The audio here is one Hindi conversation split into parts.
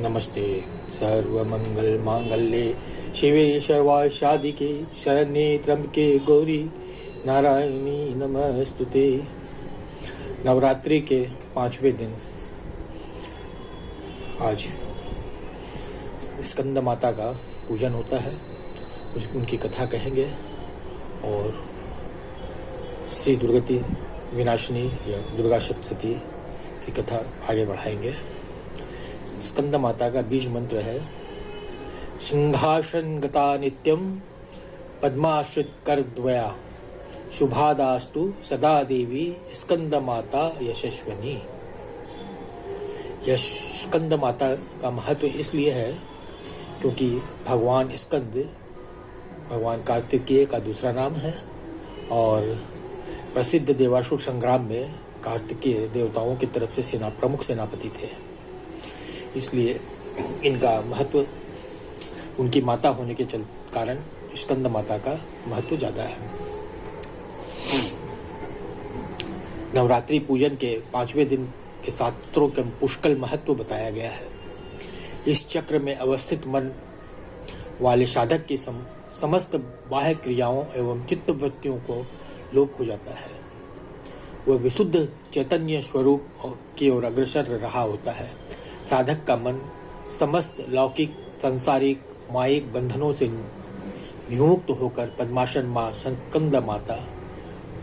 नमस्ते। सर्वमंगल मांगल्ये शिवे सर्वासाधिके शरण्ये त्र्यंबके गौरी नारायणी नमस्तुते। नवरात्रि के 5वें दिन आज स्कंद माता का पूजन होता है, उनकी कथा कहेंगे और श्री दुर्गति विनाशिनी या दुर्गा सप्तशती की कथा आगे बढ़ाएंगे। स्कंद माता का बीज मंत्र है सिंहासन गता नित्यम पद्माश्रित कर द्वया शुभादास्तु सदा देवी स्कंद माता यशस्विनी। यह स्कंद माता का महत्व इसलिए है क्योंकि भगवान स्कंद भगवान कार्तिकेय का दूसरा नाम है और प्रसिद्ध देवासुर संग्राम में कार्तिकेय देवताओं की तरफ से प्रमुख सेनापति थे, इसलिए इनका महत्व उनकी माता होने के कारण स्कंद माता का महत्व ज़्यादा है। नवरात्रि पूजन के 5वें दिन के शास्त्रों के पुष्कल महत्व बताया गया है। इस चक्र में अवस्थित मन वाले साधक की समस्त बाह्य क्रियाओं एवं चित्त वृत्तियों को लोप हो जाता है। वह विशुद्ध चैतन्य स्वरूप की ओर अग्रसर रहा होता है। साधक का मन समस्त लौकिक सांसारिक मायिक बंधनों से विमुक्त होकर पद्मासन माँ स्कंद माता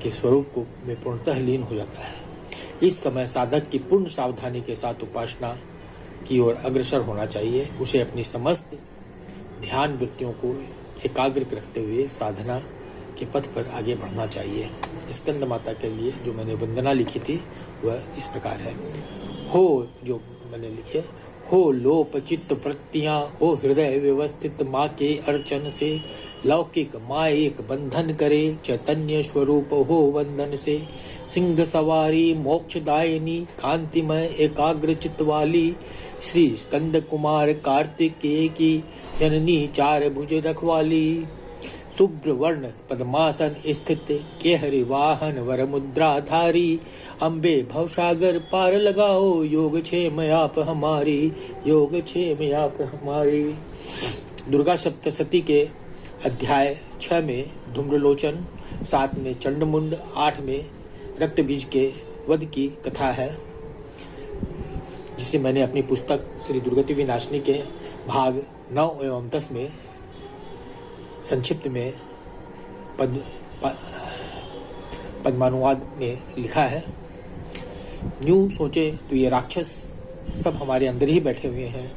के स्वरूप में पूर्णतः लीन हो जाता है। इस समय साधक की पूर्ण सावधानी के साथ उपासना की ओर अग्रसर होना चाहिए। उसे अपनी समस्त ध्यान वृत्तियों को एकाग्र रखते हुए साधना के पथ पर आगे बढ़ना चाहिए। स्कंद माता के लिए जो मैंने वंदना लिखी थी वह इस प्रकार है। हो जो मैंने लिखे हो लोप चित्त वृत्तियां हो हृदय व्यवस्थित माँ के अर्चन से लौकिक मायिक बंधन करे चैतन्य स्वरूप हो वंदन से सिंह सवारी मोक्षदायिनी कांतिमय एकाग्र चित्त वाली श्री स्कंद कुमार कार्तिकेय की जननी चार भुज रखवाली शुभ्र वर्ण पद्मासन स्थित केहरि वाहन वर मुद्राधारी अम्बे भवसागर पार लगाओ योग क्षेम आप हमारी योग क्षेम आप हमारी। दुर्गा सप्तशती के अध्याय 6 में धूम्रलोचन, 7 में चंडमुंड, 8 में रक्त बीज के वध की कथा है, जिसे मैंने अपनी पुस्तक श्री दुर्गति विनाशिनी के भाग 9 एवं 10 में संक्षिप्त में पद्मानुवाद में लिखा है। यूं सोचे तो ये राक्षस सब हमारे अंदर ही बैठे हुए हैं।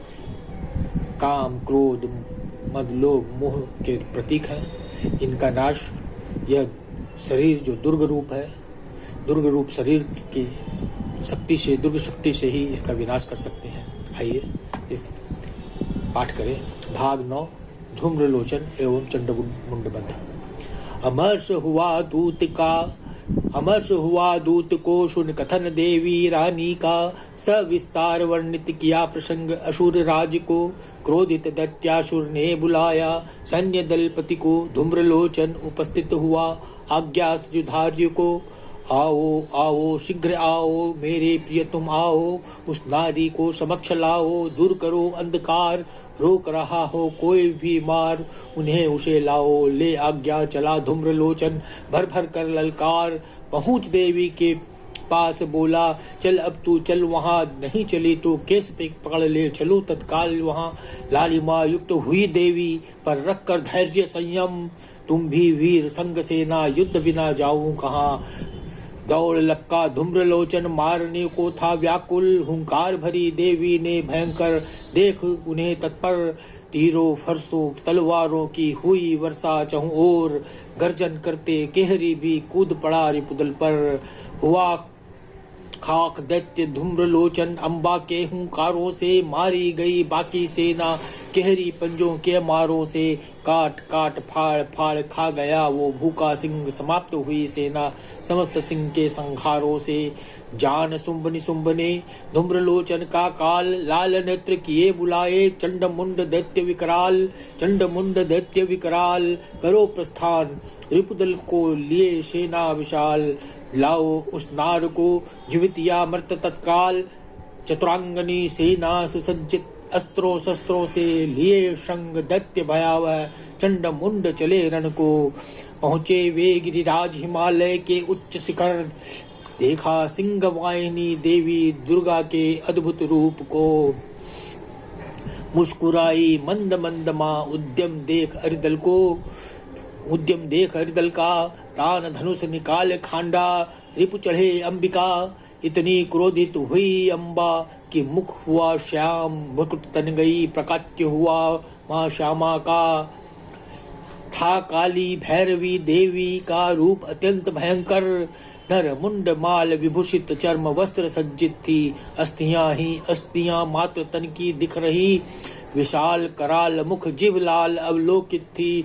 काम क्रोध मद लोभ मोह के प्रतीक हैं। इनका नाश यह शरीर जो दुर्ग रूप है, दुर्ग रूप शरीर की शक्ति से दुर्ग शक्ति से ही इसका विनाश कर सकते हैं। आइए इस पाठ करें। भाग 9 धूम्रलोचन एवं चंडमुंड बंध। अमर्ष हुआ दूत को सुन कथन देवी रानी का सविस्तार वर्णित किया प्रसंग असुर राज को। क्रोधित दैत्यासुर ने बुलाया सैन्य दलपति को। धूम्रलोचन उपस्थित हुआ आज्ञा जुधार्य को। आओ आओ शीघ्र आओ मेरे प्रिय तुम आओ, उस नारी को समक्ष लाओ, दूर करो अंधकार, रोक रहा हो कोई भी मार, उन्हें उसे लाओ। ले आज्ञा चला धूम्रलोचन भर भर कर ललकार, पहुँच देवी के पास बोला चल अब तू चल वहाँ, नहीं चली तो केस पे पकड़ ले चलो तत्काल वहाँ। लालिमा युक्त हुई देवी पर रख कर धैर्य संयम, तुम भी वीर संग सेना युद्ध बिना जाऊं कहाँ। दौड़ लपका धूम्रलोचन मारने को था व्याकुल, हुंकार भरी देवी ने भयंकर देख उन्हें तत्पर। तीरों फरसों तलवारों की हुई वर्षा चहुं ओर, गर्जन करते केहरी भी कूद पड़ा रिपुदल पर। हुआ खाक दैत्य धूम्रलोचन अम्बा के हुंकारों से, मारी गई बाकी सेना केहरी पंजों के मारों से। काट काट फाड़ फाड़ खा गया वो भूखा सिंह, समाप्त हुई सेना समस्त सिंह के संहारों से। जान सुंबने धूम्रलोचन का काल, लाल नेत्र किए बुलाए चंडमुंड दैत्य विकराल। चंडमुंड दैत्य विकराल करो प्रस्थान, रिपुदल को लिए सेना विशाल। लाओ उस नार को जीवित या मृत तत्काल, चतुरांगनी सेना सुसज्जित अस्त्रों शस्त्रों से लिए संग दैत्य भयावह चंड मुंड चले रण को। पहुँचे वे गिरिराज हिमालय के उच्च शिखर, देखा सिंह वाहिनी देवी दुर्गा के अद्भुत रूप को। मुस्कुराई मंद मंद माँ उद्यम देख अरिदल को, उद्यम देख अरिदल का, तान धनुष निकाल खांडा, रिपु चढ़े अंबिका। इतनी क्रोधित हुई अम्बा कि मुख हुआ श्याम, मुकुट तन गई प्रकाट्य हुआ माँ श्यामा का। था काली भैरवी देवी का रूप अत्यंत भयंकर, नर मुंड माल विभूषित चर्म वस्त्र सज्जित थी। अस्थियां ही अस्थियां मात्र तन की दिख रही, विशाल कराल मुख जिभ लाल अवलोकित थी।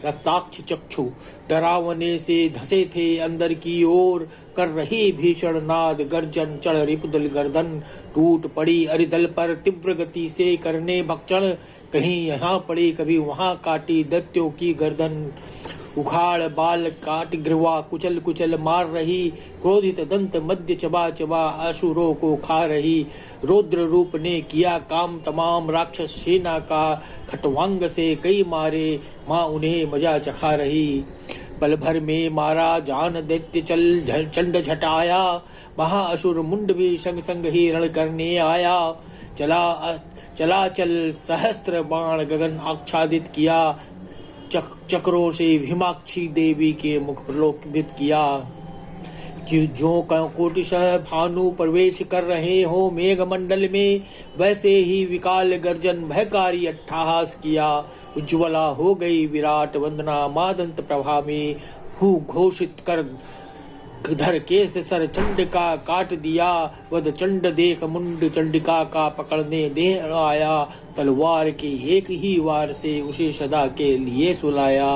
रक्ताक्ष चक्षु डरावने से धसे थे अंदर की ओर, कर रही भीषण नाद गर्जन। चढ़ रिपुदल गर्दन टूट पड़ी अरिदल पर तीव्र गति से करने भक्षण। कहीं यहाँ पड़ी कभी वहाँ काटी दैत्यों की गर्दन, उखाड़ बाल काट ग्रीवा कुचल कुचल मार रही। क्रोधित दंत मध्य चबा चबा असुरों को खा रही। रौद्र रूप ने किया काम तमाम राक्षस सेना का, खटवांग से कई मारे माँ उन्हें मजा चखा रही। पल भर में मारा जान दैत्य चल चंड झटाया, महाअसुर मुंड भी संग संग ही रण करने आया। चला चल सहस्त्र बाण गगन आच्छादित किया, चक्रों से भीमाक्षी देवी के मुख प्रलोभित किया। कि जो कोटिशः भानु प्रवेश कर रहे हो मेघ मंडल में, वैसे ही विकाल गर्जन भयकारी अट्टहास किया। उज्ज्वला हो गई विराट वंदना मादंत प्रभा में, हु घोषित कर धर केस सर चंडिका काट दिया। वध चंड देख मुंड चंडिका का पकड़ने देह आया, तलवार के एक ही वार से उसे सदा के लिए सुलाया।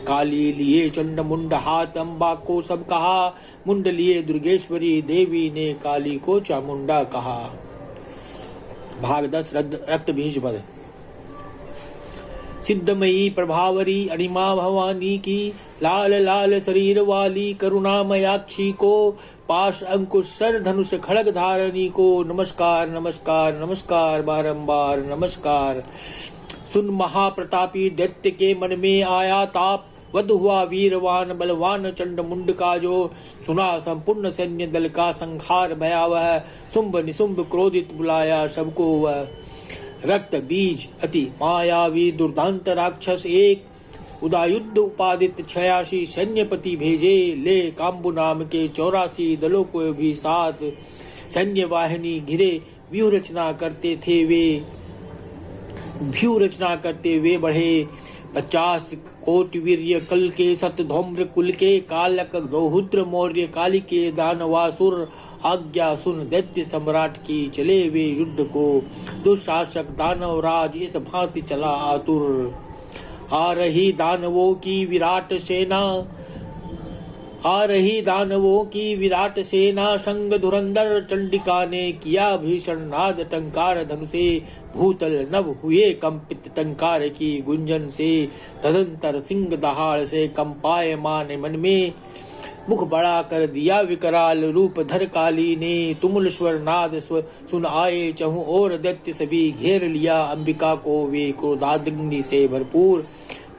काली लिए चंड मुंड हाथ अम्बा को सब कहा, मुंड लिए दुर्गेश्वरी देवी ने काली को चामुंडा कहा। भाग 10 रक्त बीज पद। सिद्धमयी प्रभावरी अणिमा भवानी की, लाल लाल शरीर वाली करुणामयाक्षी को, पाश अंकुश सर धनुष खड़ग धारणी को नमस्कार नमस्कार नमस्कार बारंबार नमस्कार। सुन महाप्रतापी दैत्य के मन में आया ताप, वध हुआ वीरवान बलवान चंड मुंड का जो। सुना संपूर्ण सैन्य दल का संहार भयावह, शुंभ निशुंभ क्रोधित बुलाया सबको वह। रक्त बीज अति मायावी दुर्दांत राक्षस एक, उदायुद्ध उपादित 86 सैन्यपति भेजे। ले काम्बु नाम के 84 दलों को भी साथ, सैन्य वाहिनी घिरे व्यूह रचना करते हुए बढ़े। 50 कोटि वीर्य कल के सत धौम्र कुल के, कालक गौहुत्र मौर्य काली के दानवासुर। आज्ञा सुन दैत्य सम्राट की चले वे युद्ध को, दुशासक दानव राज इस भांति चला आतुर। आ रही दानवों की विराट सेना, संग धुरंधर चंडिका ने किया भीषण नाद टंकार धनुषे। भूतल नभ हुए कंपित टंकार की गुंजन से, तदंतर सिंह दहाड़ से कंपायमान मन में। मुख बड़ा कर दिया विकराल रूप धर काली ने, तुमुल स्वर नाद सुन आए चहु और दैत्य सभी घेर लिया अंबिका को। वे क्रोधाग्नि से भरपूर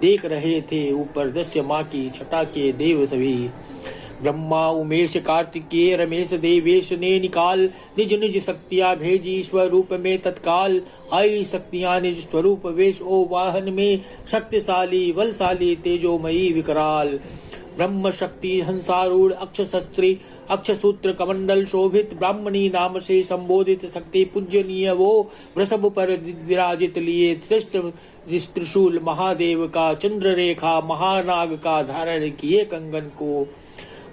देख रहे थे ऊपर दस्य माँ की छटा के देव सभी। ब्रह्मा उमेश कार्तिकेय रमेश देवेश ने निकाल, निज निज शक्तियाँ भेजी स्वरूप में तत्काल। आई शक्तियाँ निज स्वरूप वेश ओ वाहन में, शक्तिशाली बलशाली तेजोमयी विकराल। ब्रह्म शक्ति हंसारूढ़ अक्षशस्त्री अक्षसूत्र कमंडल शोभित, ब्राह्मणी नाम से संबोधित शक्ति पूजनीय वो। वृषभ पर विराजित लिए श्रेष्ठ त्रिशूल महादेव का, चंद्र रेखा महानाग का धारण किए कंगन को।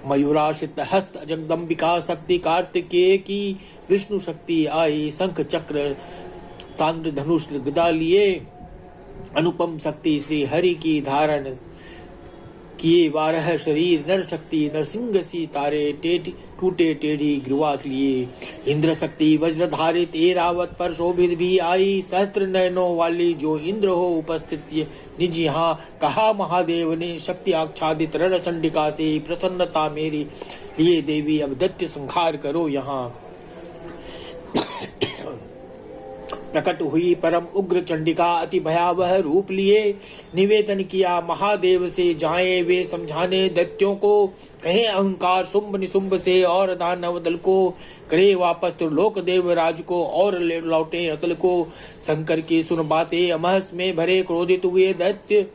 मयूराशित हस्त जगदम्बिका शक्ति कार्तिकेय की, विष्णु शक्ति आई शंख चक्र सांद्र धनुष गदा लिए। अनुपम शक्ति श्री हरि की धारण किए 12 शरीर, नर शक्ति नरसिंह सी तारे टूटे टेढ़ी ग्रीवात लिए। इंद्र शक्ति वज्रधारित एरावत पर शोभित भी आई, सहस्त्र नयनों वाली जो इंद्र हो उपस्थित निज यहाँ। कहा महादेव ने शक्ति आच्छादित रण चंडिका से, प्रसन्नता मेरी लिए देवी अब दैत्य संहार करो यहाँ। प्रकट हुई परम उग्र चंडिका अति भयावह रूप लिए निवेदन किया महादेव से, जाएं वे समझाने दैत्यों को, कहें अहंकार शुंभ निशुंभ से और दानव दल को, करे वापस त्रिलोक देवराज को और लौटे अकल को। शंकर की सुन बातें अमहस में भरे क्रोधित हुए दैत्य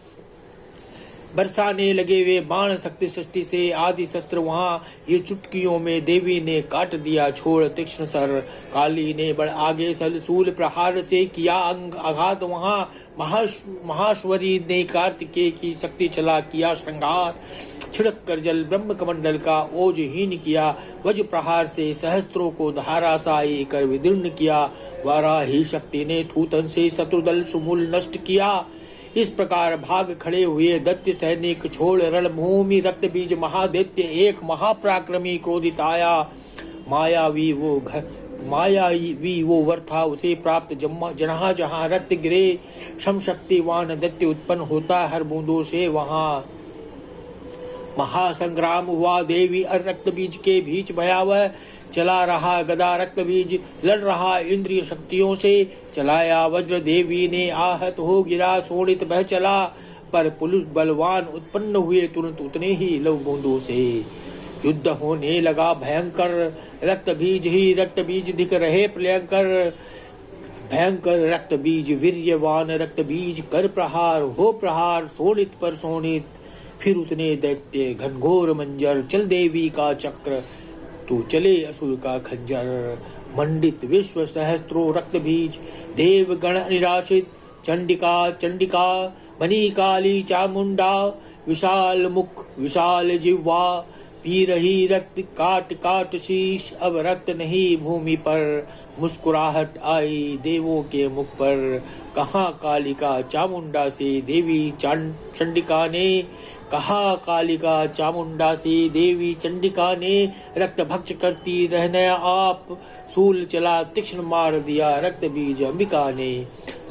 बरसाने लगे वे बाण शक्ति सृष्टि से आदि शस्त्र वहां ये चुटकियों में देवी ने काट दिया छोड़ तीक्ष्ण सर। काली ने बड़ आगे सूल प्रहार से किया अंग आघात वहां महाश्वरी ने कार्तिकेय की शक्ति चला किया श्रृंगार। छिड़क कर जल ब्रह्म कमंडल का ओजहीन किया वज्र प्रहार से सहस्त्रों को धाराशायी कर विदीर्ण किया। वाराही शक्ति ने थूतन से शत्रुदल सुमूल नष्ट किया। इस प्रकार भाग खड़े हुए दैत्य सैनिक छोड़ रणभूमि रक्त बीज महादैत्य एक महापराक्रमी क्रोधित आया। मायावी वो वर था उसे प्राप्त जहाँ जहाँ रक्त गिरे शम शक्तिवान दैत्य उत्पन्न होता हर बूंदों से वहाँ महासंग्राम हुआ। देवी और रक्त बीज के बीच भयावह चला रहा गदा रक्त बीज लड़ रहा इंद्रिय शक्तियों से चलाया वज्र। देवी ने आहत हो गिरा शोणित बह चला पर पुरुष बलवान उत्पन्न हुए तुरंत उतने ही लव बूंदों से। युद्ध होने लगा भयंकर रक्त बीज दिख रहे प्रलयंकर। भयंकर रक्त बीज वीर्यवान रक्त बीज कर प्रहार हो प्रहार शोणित पर शोणित। फिर उतने दैत्य घनघोर मंजर चल देवी का चक्र तो चले असुर का खंजर। मंडित विश्व सहस्त्रों रक्त बीज देव गण निराशित चंडिका मणि काली चामुंडा विशाल मुख विशाल जिह्वा पी रही रक्त काट काट शीश। अब रक्त नहीं भूमि पर मुस्कुराहट आई देवों के मुख पर। कहाँ कालिका चामुंडा से देवी चंडिका ने कहा कालिका चामुंडा से देवी चंडिका ने रक्त भक्ष करती रहने आप सूल चला तीक्ष्ण मार दिया रक्त बीज अंबिका ने।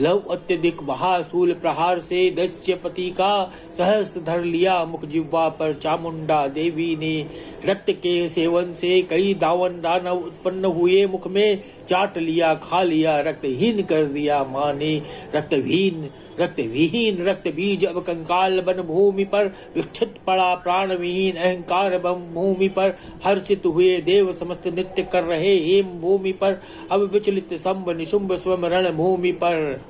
लव अत्यधिक महासूल प्रहार से दैत्यपति का सहस्त्र धर लिया मुख जिह्वा पर चामुंडा देवी ने। रक्त के सेवन से कई दानव उत्पन्न हुए मुख में चाट लिया खा लिया रक्तहीन कर दिया माँ ने। रक्तविहीन रक्त बीज अब कंकाल बन भूमि पर विक्षित पड़ा प्राण विहीन अहंकार भूमि पर। हर्षित हुए देव समस्त नृत्य कर रहे हेम भूमि पर। अब विचलित शंभ निशुंभ स्वयं रण भूमि पर।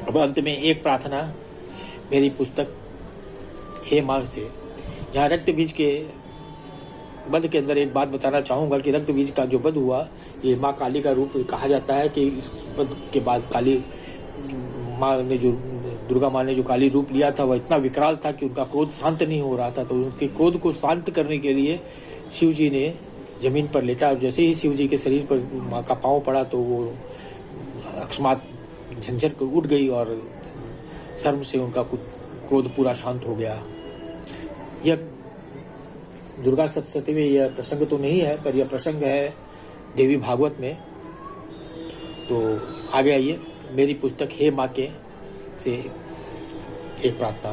अब अंत में एक प्रार्थना मेरी पुस्तक हे माँ से। यहाँ रक्त बीज के वध के अंदर एक बात बताना चाहूंगा कि रक्त बीज का जो वध हुआ ये माँ काली का रूप कहा जाता है कि इस वध के बाद काली माँ ने जो दुर्गा माँ ने जो काली रूप लिया था वह इतना विकराल था कि उनका क्रोध शांत नहीं हो रहा था। तो उनके क्रोध को शांत करने के लिए शिव जी ने जमीन पर लेटा और जैसे ही शिव जी के शरीर पर माँ का पाँव पड़ा तो वो अकस्मात झंझर कर उठ गई और शर्म से उनका क्रोध पूरा शांत हो गया। यह दुर्गा सप्तशती में यह प्रसंग तो नहीं है पर यह प्रसंग है देवी भागवत में। तो आगे आइए मेरी पुस्तक हे माँ के से एक प्रार्थना।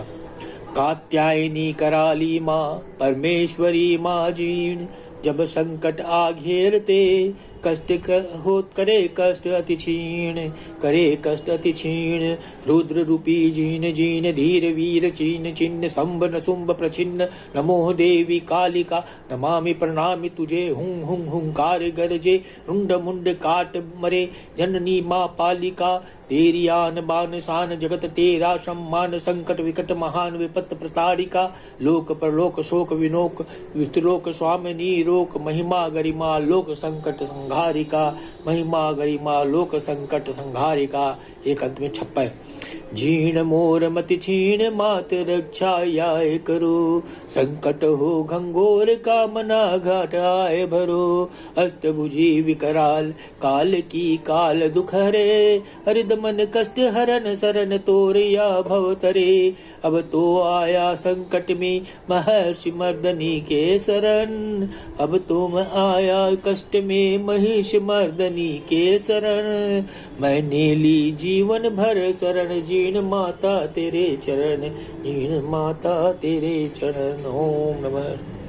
कात्यायनी कराली माँ परमेश्वरी माँ जीर्ण जब संकट आ घेरते कष्ट करे कष्ट अति क्षीण रुद्र रूपी जीन धीर वीर चीन चिन्ह शंभ नशुंभ प्रचिन्न नमो देवी कालिका नमामि प्रणामि तुझे हुंकार गरजे रुंड मुंड काट मरे जननी माँ पालिका तेरी आन बान शान जगत तेरा सम्मान संकट विकट महान विपत प्रताड़िका लोक परलोक शोक विनोक वित्रोक स्वामिनी रोक महिमा गरिमा लोक संकट संहारिका महिमा गरिमा लोक संकट संहारिका। एक अंत में छप्पा जीण मोर मति छीण मात रक्षा याय करो संकट हो घंघोर का मना घाटाए भरो अष्टभुजी विकराल काल की काल दुख हरे हरिद मन कष्ट हरन शरण तोरिया भवतरे। अब तो आया संकट में महर्षि मर्दनी के शरण अब तो मैं आया कष्ट में महिष मर्दनी के शरण मैंने ली जीवन भर शरण जीण माता तेरे चरण जीण माता तेरे चरण। ओम नमः।